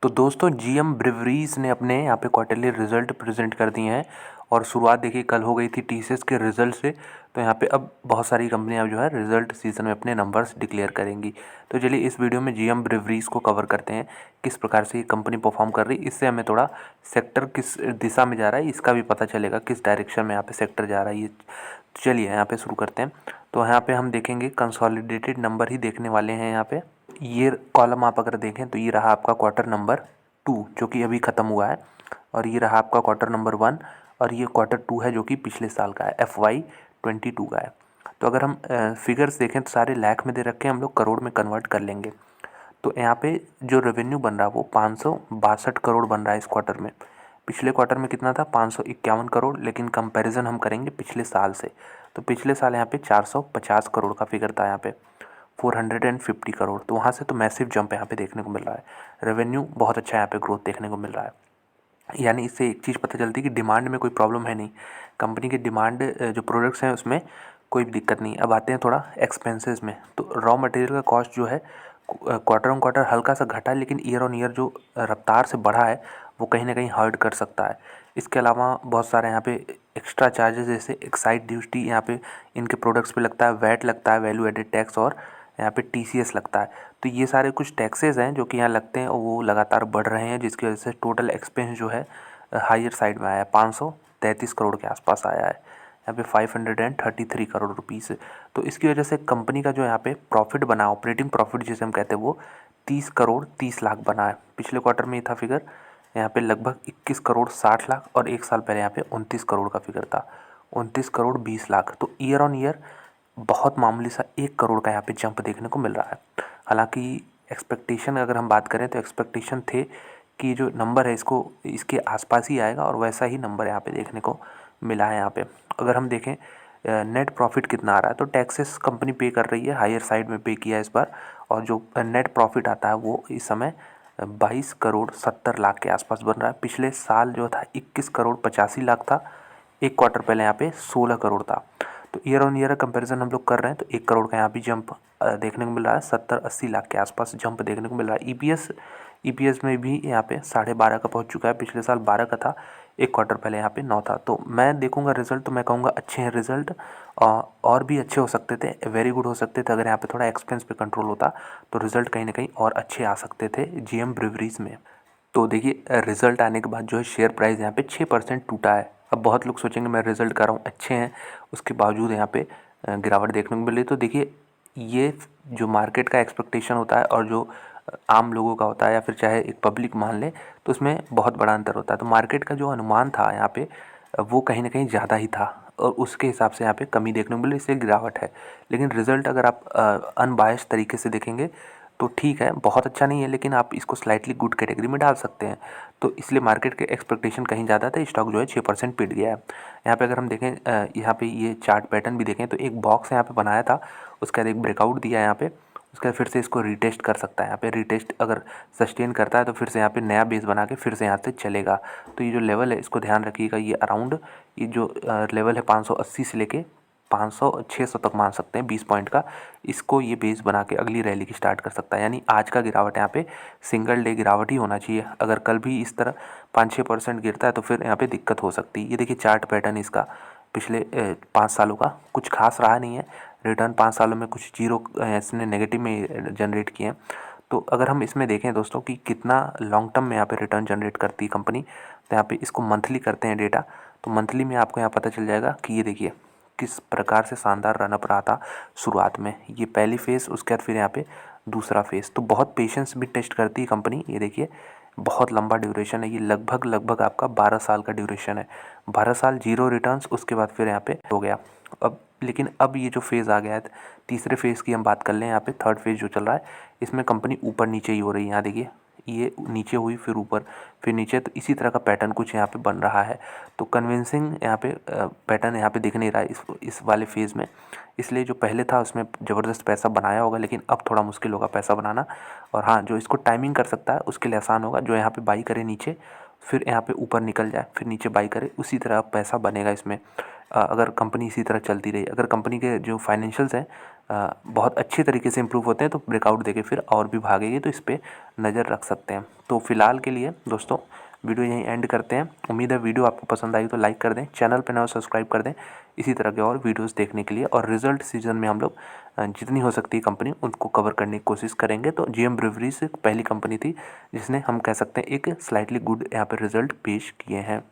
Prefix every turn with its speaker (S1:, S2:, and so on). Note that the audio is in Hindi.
S1: तो दोस्तों जीएम ब्रिवरीज ने अपने यहाँ पे क्वार्टरली रिजल्ट प्रेजेंट कर दिए हैं और शुरुआत देखिए कल हो गई थी टीसीएस के रिजल्ट से। तो यहाँ पे अब बहुत सारी कंपनियाँ जो है रिजल्ट सीजन में अपने नंबर्स डिक्लेयर करेंगी। तो चलिए इस वीडियो में जीएम ब्रिवरीज को कवर करते हैं, किस प्रकार से ये कंपनी परफॉर्म कर रही है। इससे हमें थोड़ा सेक्टर किस दिशा में जा रहा है इसका भी पता चलेगा, किस डायरेक्शन में यहाँ पे सेक्टर जा रहा है ये। चलिए यहाँ पे शुरू करते हैं। तो यहाँ पे हम देखेंगे कंसोलिडेटेड नंबर ही देखने वाले हैं। यहाँ पे ये कॉलम आप अगर देखें तो ये रहा आपका क्वार्टर नंबर 2 जो कि अभी ख़त्म हुआ है, और ये रहा आपका क्वार्टर नंबर 1 और ये क्वार्टर 2 है जो कि पिछले साल का है, FY22 का है। तो अगर हम फिगर्स देखें तो सारे लाख में दे रखे हैं, हम लोग करोड़ में कन्वर्ट कर लेंगे। तो यहाँ पे जो रेवेन्यू बन रहा है वो 562 करोड़ बन रहा है इस क्वार्टर में। पिछले क्वार्टर में कितना था, 551 करोड़, लेकिन कंपैरिजन हम करेंगे पिछले साल से। तो पिछले साल यहाँ पे 450 करोड़ का फिगर था, यहाँ पे 450 करोड़। तो वहाँ से तो मैसिव जंप यहाँ पे देखने को मिल रहा है। रेवेन्यू बहुत अच्छा यहाँ पे ग्रोथ देखने को मिल रहा है। यानी इससे एक चीज़ पता चलती है कि डिमांड में कोई प्रॉब्लम है नहीं, कंपनी के डिमांड जो प्रोडक्ट्स हैं उसमें कोई भी दिक्कत नहीं। अब आते हैं थोड़ा एक्सपेंसेस में। तो रॉ मटेरियल का कॉस्ट जो है क्वार्टर ऑन क्वार्टर हल्का सा घटा है, लेकिन ईयर ऑन ईयर जो रफ्तार से बढ़ा है वो कहीं ना कहीं हर्ट कर सकता है। इसके अलावा बहुत सारे यहाँ पे एक्स्ट्रा चार्जेस जैसे एक्साइज ड्यूटी यहाँ पे इनके प्रोडक्ट्स पे लगता है, वैट लगता है, वैल्यू एडेड टैक्स, और यहाँ पे टीसीएस लगता है। तो ये सारे कुछ टैक्सेस हैं जो कि यहाँ लगते हैं और वो लगातार बढ़ रहे हैं, जिसकी वजह से टोटल एक्सपेंस जो है हायर साइड में आया है, 533 करोड़ के आसपास आया है, यहाँ पे 533 करोड़ रुपीज़। तो इसकी वजह से कंपनी का जो यहाँ पे प्रॉफिट बना, ऑपरेटिंग प्रॉफिट जिसे हम कहते हैं, वो 30 करोड़ 30 लाख बना है। पिछले क्वार्टर में ये था फिगर यहाँ पे लगभग 21 करोड़ 60 लाख, और एक साल पहले यहाँ पे 29 करोड़ का फिगर था, 29 करोड़ 20 लाख। तो ईयर ऑन ईयर बहुत मामूली सा 1 करोड़ का यहाँ पे जंप देखने को मिल रहा है। हालांकि एक्सपेक्टेशन अगर हम बात करें तो एक्सपेक्टेशन थे कि जो नंबर है इसको इसके आसपास ही आएगा, और वैसा ही नंबर यहाँ पे देखने को मिला है। यहाँ पे अगर हम देखें नेट प्रॉफिट कितना आ रहा है, तो टैक्सेस कंपनी पे कर रही है, हायर साइड में पे किया है इस बार, और जो नेट प्रॉफिट आता है वो इस समय 22 करोड़ 70 लाख के आसपास बन रहा है। पिछले साल जो था 21 करोड़ 85 लाख था, एक क्वार्टर पहले यहाँ पे 16 करोड़ था। तो ईयर ऑन ईयर कंपैरिजन हम लोग कर रहे हैं तो 1 करोड़ का यहाँ भी जंप देखने को मिल रहा है, 70-80 लाख के आसपास जंप देखने को मिल रहा है। ईपीएस में भी यहाँ पे 12.5 का पहुँच चुका है, पिछले साल 12 का था, एक क्वार्टर पहले यहाँ पे 9 था। तो मैं देखूंगा रिजल्ट तो मैं कहूँगा अच्छे हैं रिजल्ट, और भी अच्छे हो सकते थे, वेरी गुड हो सकते थे। अगर यहाँ पे थोड़ा एक्सपेंस पे कंट्रोल होता तो रिजल्ट कहीं ना कहीं और अच्छे आ सकते थे जीएम ब्रिवरीज में। तो देखिए रिजल्ट आने के बाद जो है शेयर प्राइस यहाँ पे 6% टूटा है। अब बहुत लोग सोचेंगे मैं रिजल्ट कर रहा हूँ अच्छे हैं, उसके बावजूद यहाँ पे गिरावट देखने को मिल रही है। तो देखिए ये जो मार्केट का एक्सपेक्टेशन होता है और जो आम लोगों का होता है, या फिर चाहे एक पब्लिक मान ले, तो उसमें बहुत बड़ा अंतर होता है। तो मार्केट का जो अनुमान था यहाँ पे वो कहीं ना कहीं ज़्यादा ही था, और उसके हिसाब से यहाँ पे कमी देखने को मिली, इससे गिरावट है। लेकिन रिज़ल्ट अगर आप अनबायस्ड तरीके से देखेंगे तो ठीक है, बहुत अच्छा नहीं है, लेकिन आप इसको स्लाइटली गुड कैटेगरी में डाल सकते हैं। तो इसलिए मार्केट के एक्सपेक्टेशन कहीं ज़्यादा था, स्टॉक जो है 6% पिट गया है। यहाँ पे अगर हम देखें यहाँ पे ये चार्ट पैटर्न भी देखें तो एक बॉक्स यहाँ पे बनाया था, उसके बाद एक ब्रेकआउट दिया है यहाँ पे, उसके बाद फिर से इसको रीटेस्ट कर सकता है। यहाँ पे रीटेस्ट अगर सस्टेन करता है तो फिर से यहाँ पे नया बेस बना के फिर से यहाँ से चलेगा। तो ये जो लेवल है इसको ध्यान रखिएगा, ये अराउंड ये जो लेवल है 580 से लेके 500-600 तक मान सकते हैं, 20 पॉइंट का, इसको ये बेस बना के अगली रैली की स्टार्ट कर सकता है। यानी आज का गिरावट यहाँ पे सिंगल डे गिरावट ही होना चाहिए। अगर कल भी इस तरह 5-6% गिरता है तो फिर यहाँ पे दिक्कत हो सकती है। ये देखिए चार्ट पैटर्न इसका पिछले 5 सालों का कुछ खास रहा नहीं है। रिटर्न 5 सालों में कुछ जीरो इसने नेगेटिव में जनरेट किए हैं। तो अगर हम इसमें देखें दोस्तों कि कितना लॉन्ग टर्म में यहाँ पे रिटर्न जनरेट करती है कंपनी, तो यहाँ पे इसको मंथली करते हैं डेटा, तो मंथली में आपको यहाँ पता चल जाएगा कि ये देखिए किस प्रकार से शानदार रनअप रहा था शुरुआत में। ये पहली फेज़, उसके बाद फिर यहाँ पे दूसरा फेज़। तो बहुत पेशेंस भी टेस्ट करती है कंपनी। ये देखिए बहुत लंबा ड्यूरेशन है, ये लगभग आपका 12 साल का ड्यूरेशन है। 12 साल जीरो रिटर्न्स, उसके बाद फिर यहाँ पे हो गया। अब लेकिन अब ये जो फेज़ आ गया है, तीसरे फेज़ की हम बात कर लें, यहाँ पे थर्ड फेज़ जो चल रहा है, इसमें कंपनी ऊपर नीचे ही हो रही है। यहाँ देखिए ये नीचे हुई फिर ऊपर फिर नीचे, तो इसी तरह का पैटर्न कुछ यहाँ पे बन रहा है। तो कन्विंसिंग यहाँ पे पैटर्न यहाँ पे दिख नहीं रहा है इस वाले फेज़ में। इसलिए जो पहले था उसमें ज़बरदस्त पैसा बनाया होगा, लेकिन अब थोड़ा मुश्किल होगा पैसा बनाना। और हाँ, जो इसको टाइमिंग कर सकता है उसके लिए आसान होगा, जो यहाँ पे बाई करे नीचे फिर यहाँ पे ऊपर निकल जाए, फिर नीचे बाई करे, उसी तरह पैसा बनेगा इसमें। अगर कंपनी इसी तरह चलती रही, अगर कंपनी के जो फाइनेंशियल्स हैं बहुत अच्छे तरीके से इम्प्रूव होते हैं तो ब्रेकआउट देके फिर और भी भागेगी, तो इस पर नज़र रख सकते हैं। तो फिलहाल के लिए दोस्तों वीडियो यहीं एंड करते हैं। उम्मीद है वीडियो आपको पसंद आई तो लाइक कर दें, चैनल पर ना हो सब्सक्राइब कर दें इसी तरह के और वीडियोस देखने के लिए। और रिजल्ट सीजन में हम लोग जितनी हो सकती है कंपनी उनको कवर करने की कोशिश करेंगे। तो जीएम ब्रेवरीज पहली कंपनी थी जिसने हम कह सकते हैं एक स्लाइटली गुड यहाँ पे रिजल्ट पेश किए हैं।